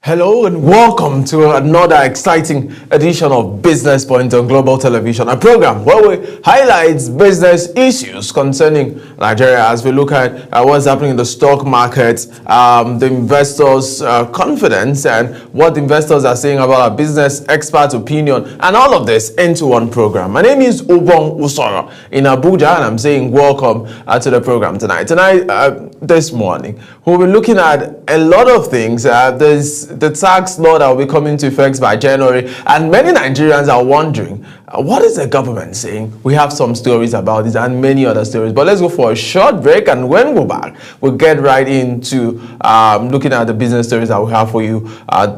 Hello and welcome to another exciting edition of Business Point on Global Television, a program where we highlight business issues concerning Nigeria as we look at what's happening in the stock market, the investors' confidence, and what investors are saying about our business expert opinion, and all of this into one program. My name is Ubong Usoro in Abuja, and I'm saying welcome to the program tonight. This morning, we'll be looking at a lot of things. There's the tax law that will be coming into effect by January, and many Nigerians are wondering, what is the government saying? We have some stories about this and many other stories, but let's go for a short break, and when we're back, we'll get right into looking at the business stories that we have for you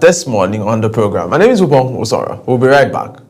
this morning on the program. My name is Ubong Osora. We'll be right back.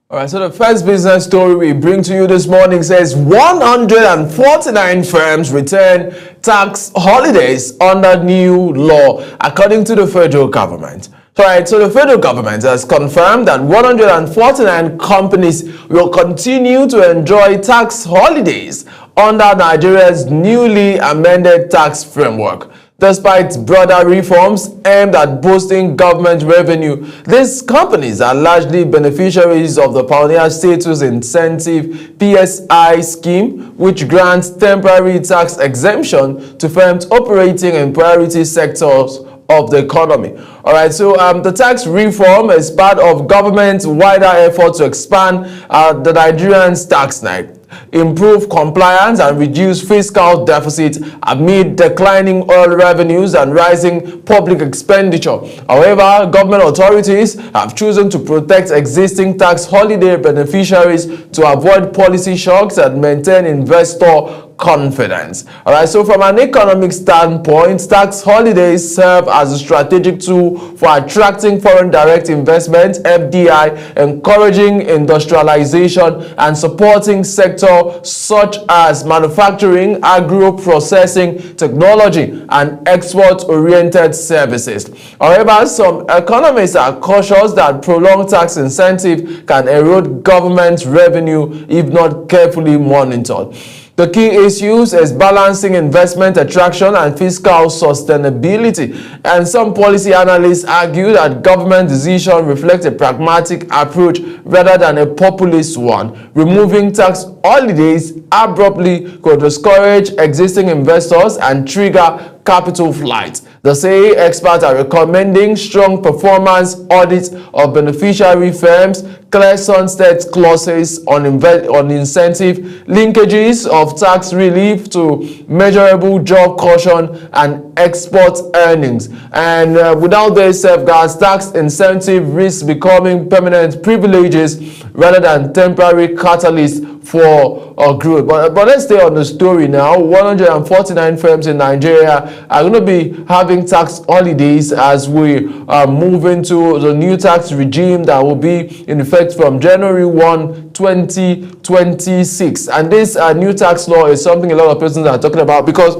All right, so the first business story we bring to you this morning says 149 firms return tax holidays under new law, according to the federal government. All right, so the federal government has confirmed that 149 companies will continue to enjoy tax holidays under Nigeria's newly amended tax framework. Despite broader reforms aimed at boosting government revenue, these companies are largely beneficiaries of the Pioneer Status Incentive (PSI) scheme, which grants temporary tax exemption to firms operating in priority sectors of the economy. All right, so the tax reform is part of government's wider effort to expand the Nigerian tax net, improve compliance, and reduce fiscal deficit amid declining oil revenues and rising public expenditure. However, government authorities have chosen to protect existing tax holiday beneficiaries to avoid policy shocks and maintain investor confidence. All right, so from an economic standpoint, tax holidays serve as a strategic tool for attracting foreign direct investment (FDI), encouraging industrialization, and supporting sectors such as manufacturing, agro-processing, technology, and export-oriented services. However, some economists are cautious that prolonged tax incentive can erode government revenue if not carefully monitored. The key issues is balancing investment attraction and fiscal sustainability, and some policy analysts argue that government decision reflects a pragmatic approach rather than a populist one. Removing tax holidays abruptly could discourage existing investors and trigger capital flight. They say experts are recommending strong performance audits of beneficiary firms, clear sunset clauses on incentive, linkages of tax relief to measurable job creation and export earnings. And without these safeguards, tax incentive risks becoming permanent privileges rather than temporary catalysts for growth. But let's stay on the story now. 149 firms in Nigeria are going to be having tax holidays as we move into the new tax regime that will be in effect from January 1, 2026. And this new tax law is something a lot of persons are talking about, because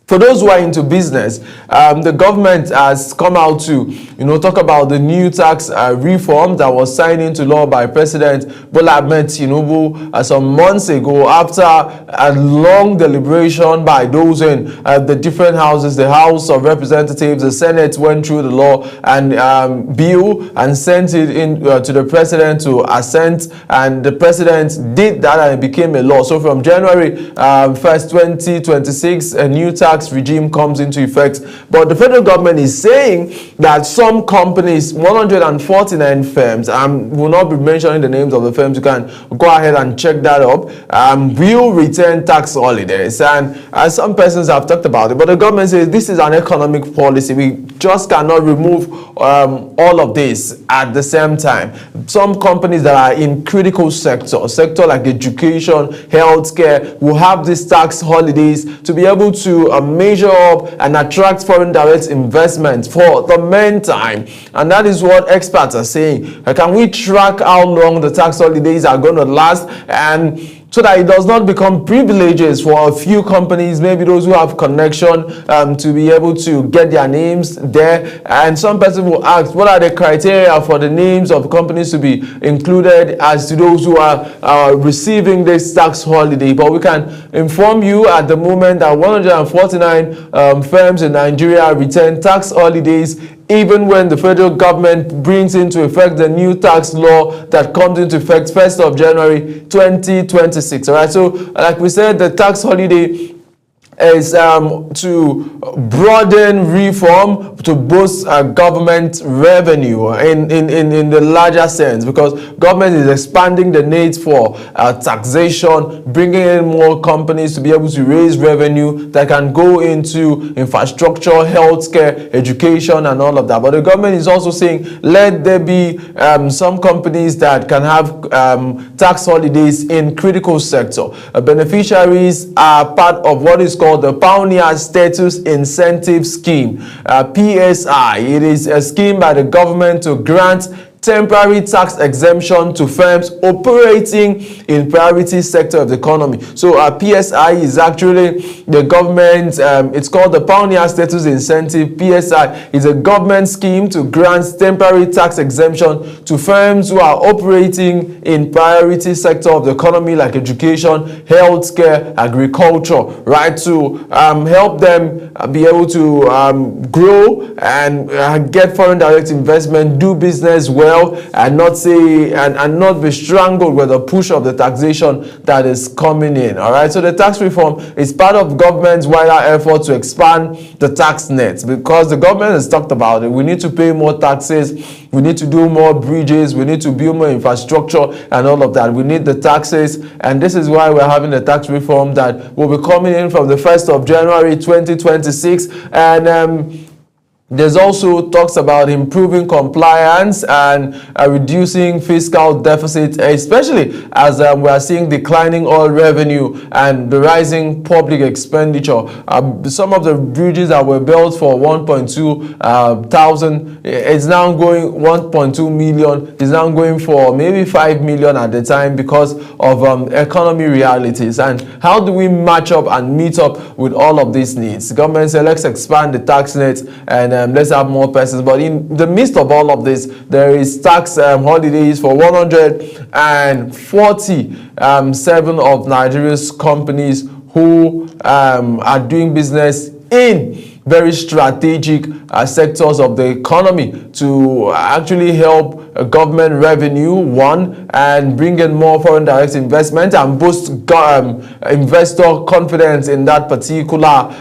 for those who are into business, the government has come out to, talk about the new tax reform that was signed into law by President Bola Ahmed Tinubu some months ago, after a long deliberation by those in the different houses. The House of Representatives, the Senate went through the law and bill and sent it in to the president to assent, and the president did that and it became a law. So from January 1st, 2026, a new tax tax regime comes into effect. But the federal government is saying that some companies, 149 firms, will not be mentioning the names of the firms, you can go ahead and check that up, will return tax holidays. And some persons have talked about it, but the government says this is an economic policy. We just cannot remove all of this at the same time. Some companies that are in critical sector like education, healthcare, will have these tax holidays to be able to measure up and attract foreign direct investment for the meantime. And that is what experts are saying. Can we track how long the tax holidays are going to last, and so that it does not become privileges for a few companies, maybe those who have connection, to be able to get their names there? And some person will ask, what are the criteria for the names of companies to be included as to those who are receiving this tax holiday? But we can inform you at the moment that 149 firms in Nigeria return tax holidays, even when the federal government brings into effect the new tax law that comes into effect 1st of January 2026. All right, so like we said, the tax holiday is to broaden reform to boost government revenue in the larger sense, because government is expanding the needs for taxation, bringing in more companies to be able to raise revenue that can go into infrastructure, healthcare, education, and all of that. But the government is also saying let there be some companies that can have tax holidays in critical sector. Beneficiaries are part of what is called the Pioneer Status Incentive Scheme, PSI. It is a scheme by the government to grant temporary tax exemption to firms operating in priority sector of the economy. So PSI is actually the government, it's called the Pioneer Status Incentive. PSI is a government scheme to grant temporary tax exemption to firms who are operating in priority sector of the economy like education, healthcare, agriculture, right, to help them be able to grow and get foreign direct investment, do business well, and not say and not be strangled with the push of the taxation that is coming in. All right, so the tax reform is part of government's wider effort to expand the tax nets, because the government has talked about it. We need to pay more taxes, we need to do more bridges, we need to build more infrastructure and all of that. We need the taxes, and this is why we're having the tax reform that will be coming in from the 1st of January 2026. And there's also talks about improving compliance and reducing fiscal deficit, especially as we are seeing declining oil revenue and the rising public expenditure. Some of the bridges that were built for 1.2 thousand is now going 1.2 million, is now going for maybe 5 million at the time because of economy realities. And how do we match up and meet up with all of these needs? The government said, let's expand the tax net and let's have more persons. But in the midst of all of this, there is tax holidays for 147 of Nigeria's companies who are doing business in very strategic sectors of the economy to actually help government revenue, one, and bring in more foreign direct investment and boost investor confidence in that particular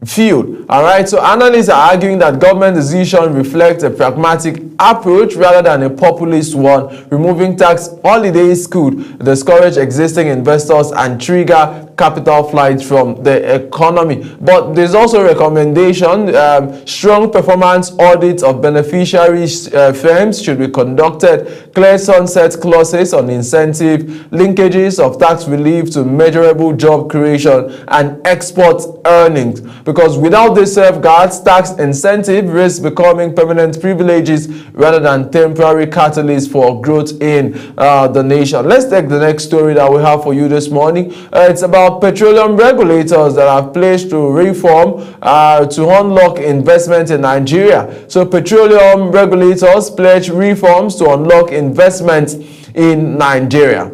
field. All right, so analysts are arguing that government decision reflects a pragmatic approach rather than a populist one. Removing tax holidays could discourage existing investors and trigger capital flights from the economy. But there's also a recommendation, strong performance audits of beneficiaries firms should be conducted, clear sunset clauses on incentive, linkages of tax relief to measurable job creation and export earnings. Because without these safeguards, tax incentive risks becoming permanent privileges rather than temporary catalysts for growth in the nation. Let's take the next story that we have for you this morning. It's about petroleum regulators that have pledged to reform to unlock investment in Nigeria. So petroleum regulators pledge reforms to unlock investment in Nigeria.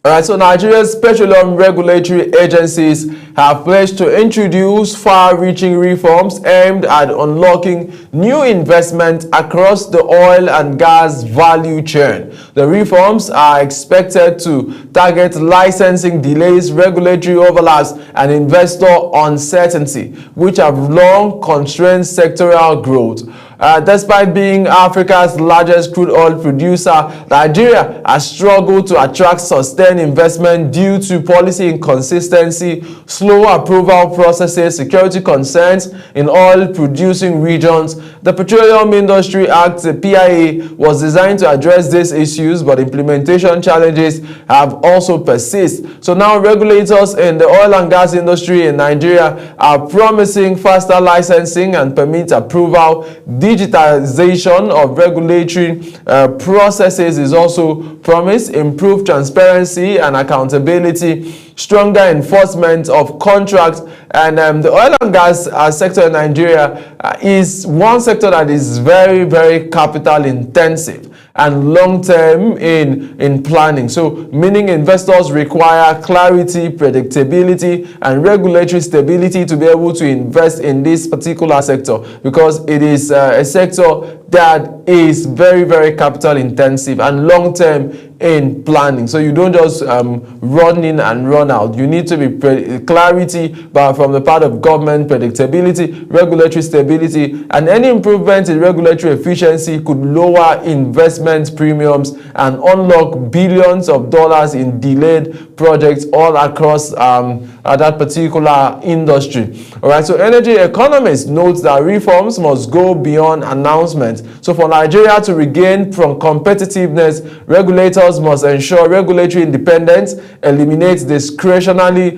All right, so Nigeria's petroleum regulatory agencies have pledged to introduce far-reaching reforms aimed at unlocking new investment across the oil and gas value chain. The reforms are expected to target licensing delays, regulatory overlaps, and investor uncertainty, which have long constrained sectoral growth. Despite being Africa's largest crude oil producer, Nigeria has struggled to attract sustained investment due to policy inconsistency, slow approval processes, security concerns in oil-producing regions. The Petroleum Industry Act, the PIA, was designed to address these issues, but implementation challenges have also persisted. So now regulators in the oil and gas industry in Nigeria are promising faster licensing and permit approval. Digitalization of regulatory processes is also promised, improved transparency and accountability, stronger enforcement of contracts, and the oil and gas sector in Nigeria is one sector that is very, very capital intensive and long-term in planning. So meaning investors require clarity, predictability, and regulatory stability to be able to invest in this particular sector, because it is a sector that is very, very capital intensive and long-term in planning. So you don't just run in and run out. You need to be clarity, but from the part of government, predictability, regulatory stability, and any improvement in regulatory efficiency could lower investment premiums and unlock billions of dollars in delayed projects all across that particular industry. All right, so energy economists note that reforms must go beyond announcements. So for Nigeria to regain from competitiveness, regulators must ensure regulatory independence, eliminate discretionary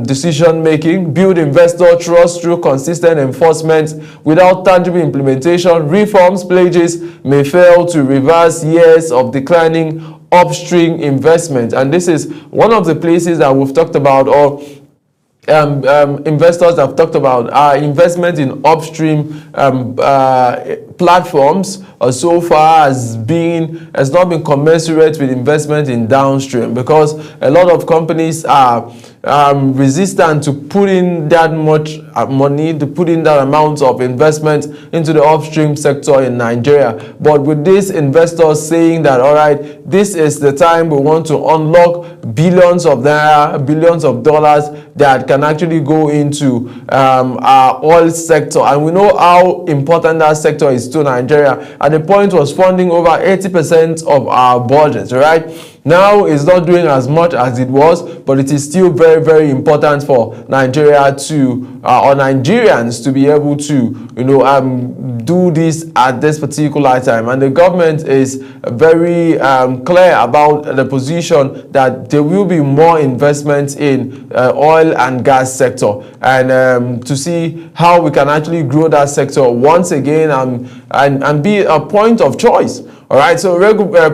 decision-making, build investor trust through consistent enforcement. Without tangible implementation, reforms pledges may fail to reverse years of declining upstream investment. And this is one of the places that we've talked about, or investors have talked about investment in upstream platforms so far has not been commensurate with investment in downstream, because a lot of companies are resistant to put in that much money, to put in that amount of investment into the upstream sector in Nigeria. But with these investors saying that, all right, this is the time we want to unlock billions of naira, billions of dollars that can actually go into our oil sector. And we know how important that sector is to Nigeria. At the point was funding over 80% of our budget, right? Now it's not doing as much as it was, but it is still very, very important for Nigeria to, or Nigerians to be able to, do this at this particular time. And the government is very clear about the position that there will be more investment in oil and gas sector, and to see how we can actually grow that sector once again and be a point of choice. All right, so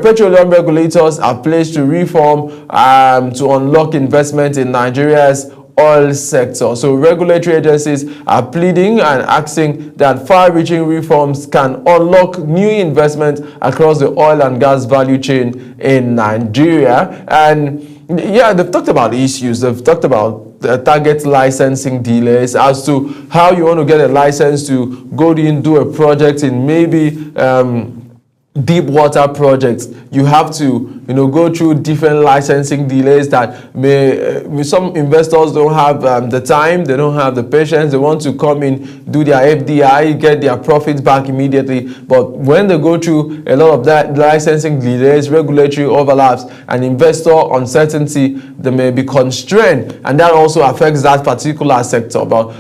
petroleum regulators are pledged to reform to unlock investment in Nigeria's oil sector. So regulatory agencies are pleading and asking that far-reaching reforms can unlock new investment across the oil and gas value chain in Nigeria. And yeah, they've talked about issues. They've talked about target licensing delays as to how you want to get a license to go in, do a project in maybe deep water projects. You have to go through different licensing delays that may some investors don't have the time, they don't have the patience, they want to come in, do their FDI, get their profits back immediately. But when they go through a lot of that licensing delays, regulatory overlaps, and investor uncertainty, they may be constrained, and that also affects that particular sector. But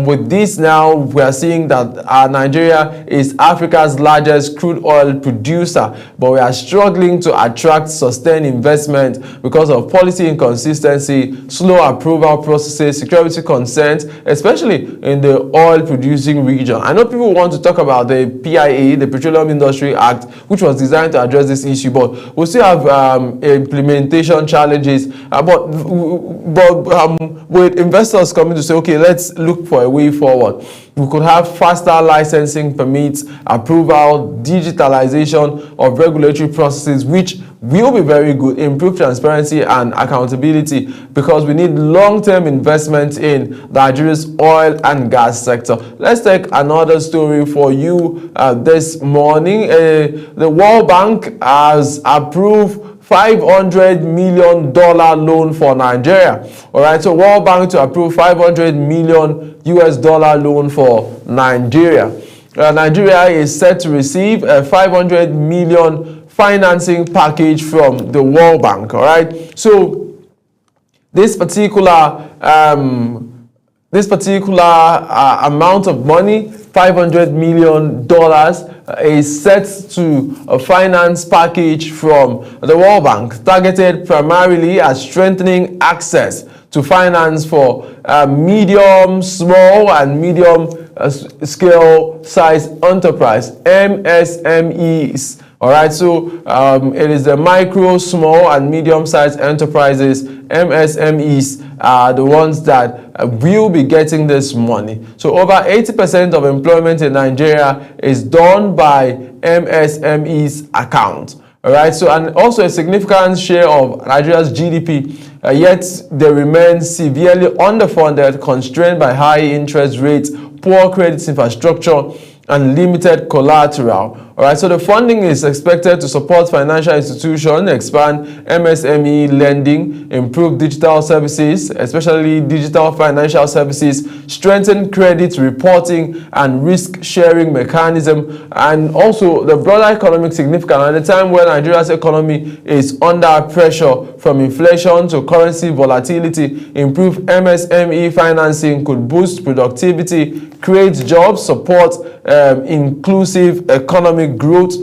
with this now, we are seeing that Nigeria is Africa's largest crude oil producer, but we are struggling to attract sustained investment because of policy inconsistency, slow approval processes, security concerns, especially in the oil producing region. I know people want to talk about the PIA, the Petroleum Industry Act, which was designed to address this issue, but we still have implementation challenges. But with investors coming to say, okay, let's look for a way forward. we could have faster licensing permits, approval, digitalization of regulatory processes, which will be very good, improve transparency and accountability, because we need long-term investment in Nigeria's oil and gas sector. Let's take another story for you this morning. The World Bank has approved $500 million loan for Nigeria. All right, so World Bank to approve $500 million loan for Nigeria. Nigeria is set to receive a $500 million financing package from the World Bank. All right, so this particular amount of money, $500 million, is set to a finance package from the World Bank, targeted primarily at strengthening access to finance for medium, small, and medium scale size enterprise, MSMEs. All right, so it is the micro, small, and medium-sized enterprises, MSMEs, are the ones that will be getting this money. So over 80% of employment in Nigeria is done by MSMEs account. All right, so and also a significant share of Nigeria's GDP, yet they remain severely underfunded, constrained by high interest rates, poor credit infrastructure, and limited collateral. All right, so the funding is expected to support financial institutions, expand MSME lending, improve digital services, especially digital financial services, strengthen credit reporting and risk-sharing mechanism, and also the broader economic significance at a time when Nigeria's economy is under pressure from inflation to currency volatility. Improved MSME financing could boost productivity, create jobs, support inclusive economic growth,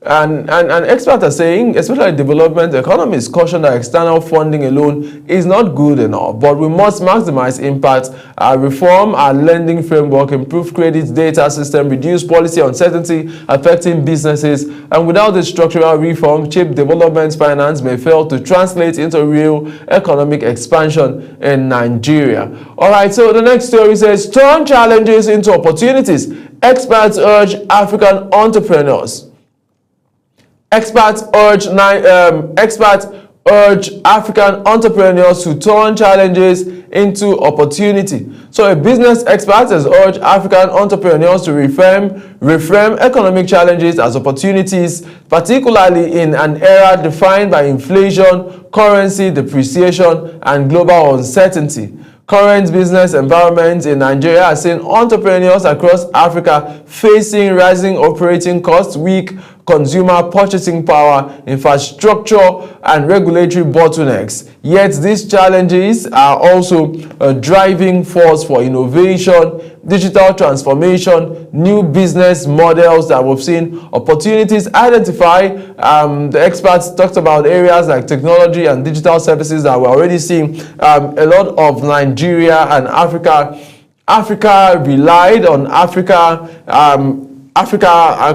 and experts are saying, especially development economists, caution that external funding alone is not good enough, but we must maximize impact, reform our lending framework, improve credit data system, reduce policy uncertainty affecting businesses, and without this structural reform, cheap development finance may fail to translate into real economic expansion in Nigeria. All right, so the next story says, turn challenges into opportunities. Experts urge African entrepreneurs. Experts urge African entrepreneurs to turn challenges into opportunity. So a business expert has urged African entrepreneurs to reframe economic challenges as opportunities, particularly in an era defined by inflation, currency depreciation, and global uncertainty. Current business environment in Nigeria has seen entrepreneurs across Africa facing rising operating costs, weak consumer purchasing power, infrastructure, and regulatory bottlenecks. Yet these challenges are also a driving force for innovation, digital transformation, new business models that we've seen opportunities identify. The experts talked about areas like technology and digital services that we're already seeing a lot of Nigeria and Africa relied on Africa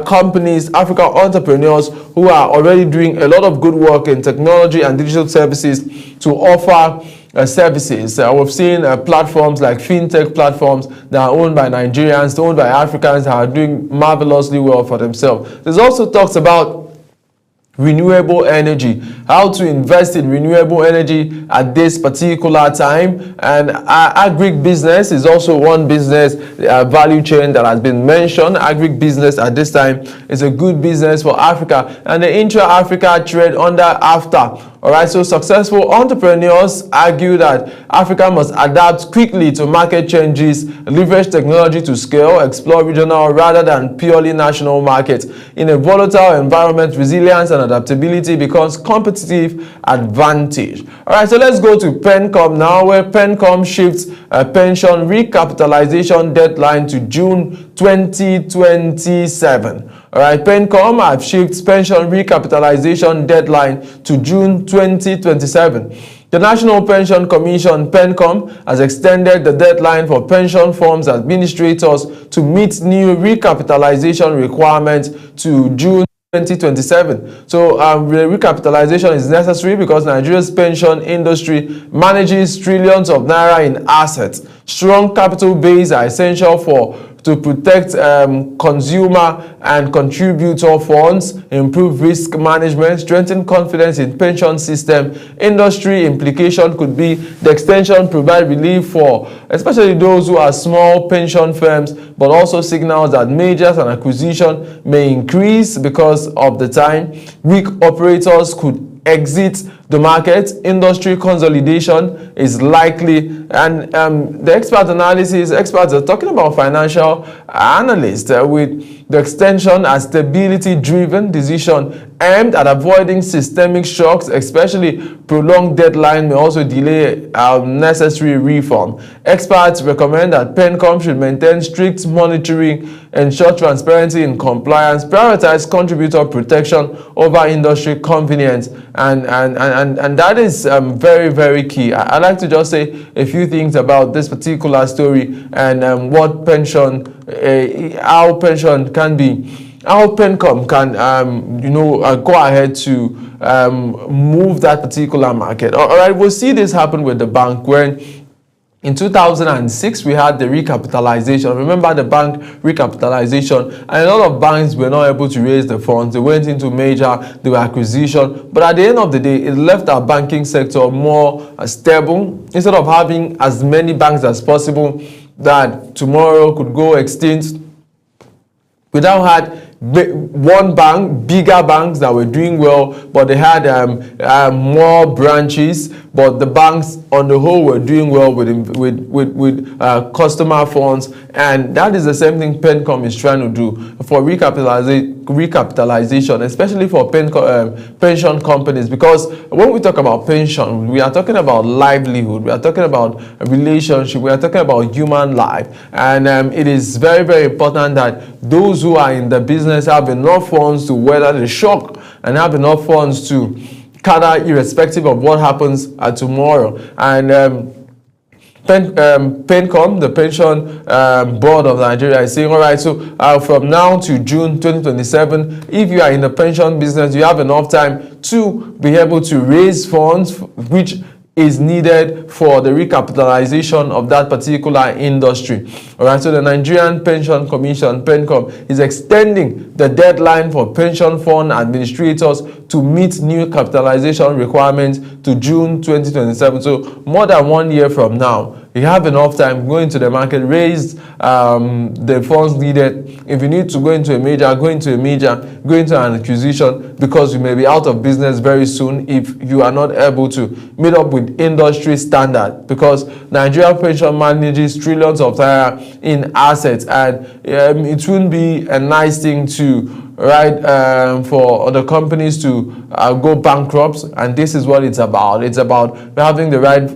companies, Africa entrepreneurs who are already doing a lot of good work in technology and digital services to offer services. We've seen platforms like fintech platforms that are owned by Nigerians, owned by Africans, that are doing marvelously well for themselves. There's also talks about renewable energy, how to invest in renewable energy at this particular time, and agribusiness is also one business value chain that has been mentioned. Agribusiness at this time is a good business for Africa, and the intra-Africa trade under AFTA. All right, so successful entrepreneurs argue that Africa must adapt quickly to market changes, leverage technology to scale, explore regional rather than purely national markets. In a volatile environment, resilience and adaptability becomes competitive advantage. All right, so let's go to PENCOM now, where PENCOM shifts a pension recapitalization deadline to June 2027. All right, PENCOM have shifted pension recapitalization deadline to June 2027. The National Pension Commission, PENCOM, has extended the deadline for pension funds administrators to meet new recapitalization requirements to June 2027. So the recapitalization is necessary because Nigeria's pension industry manages trillions of naira in assets. Strong capital base are essential to protect consumer and contributor funds, improve risk management, strengthen confidence in pension system. Industry implication could be the extension provide relief for especially those who are small pension firms, but also signals that mergers and acquisition may increase because of the time. Weak operators could exit the market. Industry consolidation is likely, and the experts are talking about financial analysts with the extension as stability-driven decision aimed at avoiding systemic shocks, especially prolonged deadline may also delay necessary reform. Experts recommend that PENCOM should maintain strict monitoring, ensure transparency in compliance, prioritize contributor protection over industry convenience, and that is very, very key. I'd like to just say a few things about this particular story and what pension, how pension can be. How PENCOM can, go ahead to move that particular market. All right, we'll see this happen with the bank when in 2006, we had the recapitalization. Remember the bank recapitalization, and a lot of banks were not able to raise the funds. They went into major, they were acquisition. But at the end of the day, it left our banking sector more stable. Instead of having as many banks as possible that tomorrow could go extinct, we now had one bank, bigger banks that were doing well, but they had more branches, but the banks on the whole were doing well with customer funds, and that is the same thing PENCOM is trying to do for recapitalization, especially for pension companies, because when we talk about pension, we are talking about livelihood, we are talking about a relationship, we are talking about human life, and it is very, very important that those who are in the business have enough funds to weather the shock and have enough funds to cater irrespective of what happens tomorrow. And PENCOM, the Pension Board of Nigeria, is saying, all right, so from now to June 2027, if you are in the pension business, you have enough time to be able to raise funds, which is needed for the recapitalization of that particular industry. All right, so the Nigerian Pension Commission, PENCOM, is extending the deadline for pension fund administrators to meet new capitalization requirements to June 2027. So more than 1 year from now, you have enough time, go into the market, raise the funds needed. If you need to go into a major, go into an acquisition, because you may be out of business very soon if you are not able to meet up with industry standard, because Nigeria Pension manages trillions of naira in assets, and it wouldn't be a nice thing to for the companies to go bankrupt, and this is what it's about. It's about having the right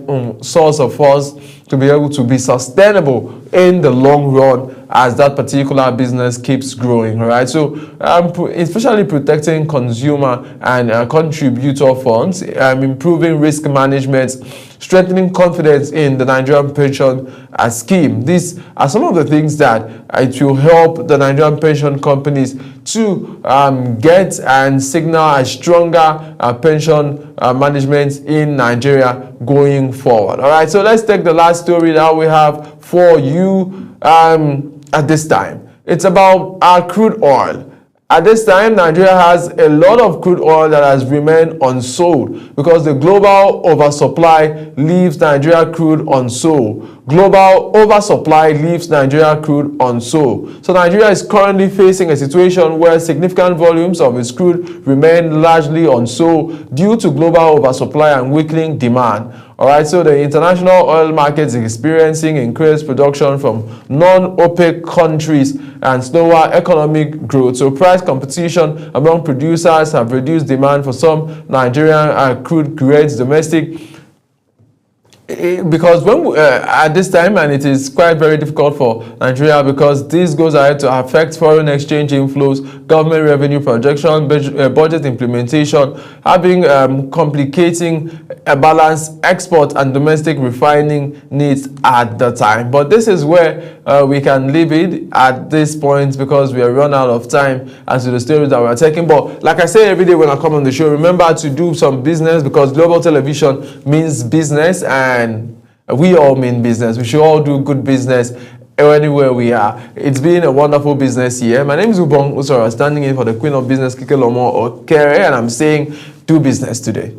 source of funds to be able to be sustainable in the long run as that particular business keeps growing. All right, so especially protecting consumer and contributor funds, improving risk management, strengthening confidence in the Nigerian pension scheme. These are some of the things that it will help the Nigerian pension companies to get and signal a stronger pension management in Nigeria going forward. All right, so let's take the last story that we have for you at this time. It's about our crude oil. At this time, Nigeria has a lot of crude oil that has remained unsold because the global oversupply leaves Nigeria crude unsold. Global oversupply leaves Nigeria crude unsold. So Nigeria is currently facing a situation where significant volumes of its crude remain largely unsold due to global oversupply and weakening demand. All right, so the international oil market is experiencing increased production from non-OPEC countries and slower economic growth. So price competition among producers have reduced demand for some Nigerian crude grades domestic. Because when at this time, and it is quite very difficult for Nigeria because this goes ahead to affect foreign exchange inflows, government revenue projection, budget implementation, having complicating a balanced export and domestic refining needs at the time. But this is where we can leave it at this point because we are run out of time as to the stories that we are taking. But like I say every day when I come on the show, remember to do some business because global television means business and we all mean business. We should all do good business anywhere we are. It's been a wonderful business year. My name is Ubong Usora, standing in for the Queen of Business, Kike Lomo Okere, and I'm saying do business today.